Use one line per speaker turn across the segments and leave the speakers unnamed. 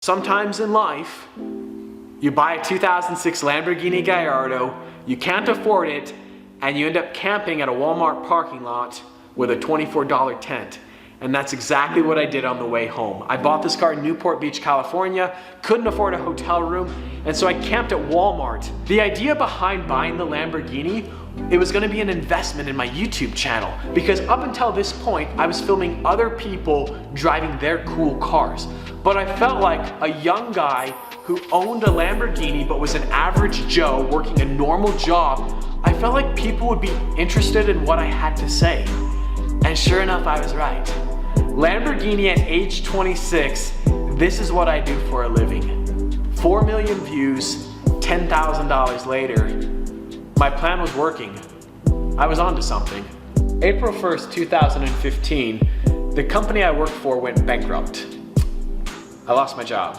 Sometimes in life, you buy a 2006 Lamborghini Gallardo, you can't afford it, and you end up camping at a Walmart parking lot with a $24 tent. And that's exactly what I did on the way home. I bought this car in Newport Beach, California, couldn't afford a hotel room, and so I camped at Walmart. The idea behind buying the Lamborghini, it was gonna be an investment in my YouTube channel, because up until this point, I was filming other people driving their cool cars. But I felt like a young guy who owned a Lamborghini but was an average Joe working a normal job, I felt like people would be interested in what I had to say. And sure enough, I was right. Lamborghini at age 26, this is what I do for a living. 4 million views, $10,000 later. My plan was working. I was onto something. April 1st, 2015, the company I worked for went bankrupt. I lost my job.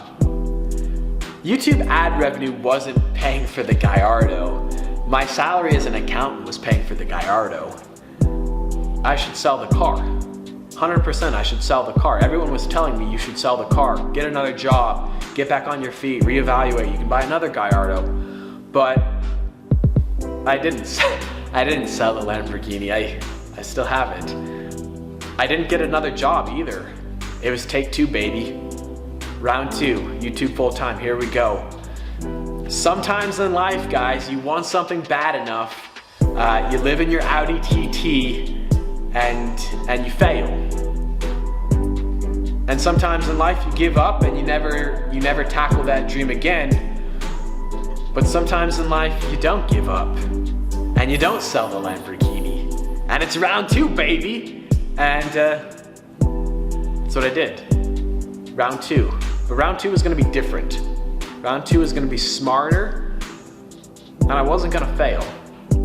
YouTube ad revenue wasn't paying for the Gallardo. My salary as an accountant was paying for the Gallardo. I should sell the car. 100% I should sell the car. Everyone was telling me you should sell the car, get another job, get back on your feet, reevaluate, you can buy another Gallardo. But I didn't sell the Lamborghini. I still have it. I didn't get another job either. It was take two, baby. Round two, YouTube full time, here we go. Sometimes in life, guys, you want something bad enough, you live in your Audi TT, and you fail. And sometimes in life you give up and you never tackle that dream again. But sometimes in life you don't give up and you don't sell the Lamborghini. And it's round two, baby. And that's what I did. Round two. But round two was gonna be different. Round two was gonna be smarter, and I wasn't gonna fail.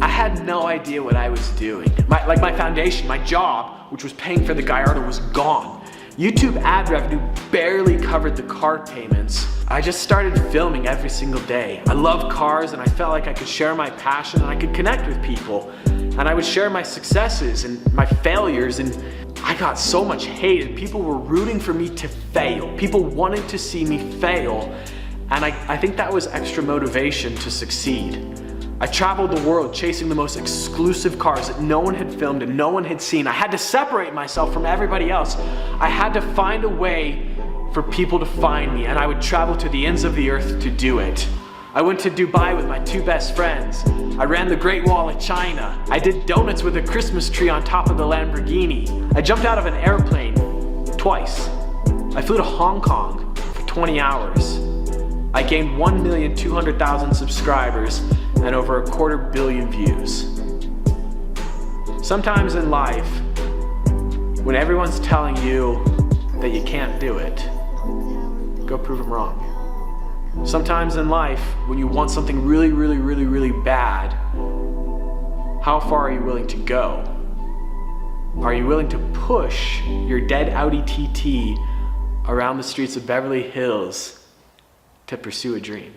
I had no idea what I was doing. My foundation, my job, which was paying for the Gallardo, was gone. YouTube ad revenue barely covered the car payments. I just started filming every single day. I love cars and I felt like I could share my passion and I could connect with people. And I would share my successes and my failures, and I got so much hate and people were rooting for me to fail. People wanted to see me fail, and I think that was extra motivation to succeed. I traveled the world chasing the most exclusive cars that no one had filmed and no one had seen. I had to separate myself from everybody else. I had to find a way for people to find me, and I would travel to the ends of the earth to do it. I went to Dubai with my two best friends. I ran the Great Wall of China. I did donuts with a Christmas tree on top of the Lamborghini. I jumped out of an airplane twice. I flew to Hong Kong for 20 hours. I gained 1,200,000 subscribers and over 250 million views. Sometimes in life, when everyone's telling you that you can't do it, go prove them wrong. Sometimes in life, when you want something really, really, really, really bad, how far are you willing to go? Are you willing to push your dead Audi TT around the streets of Beverly Hills to pursue a dream?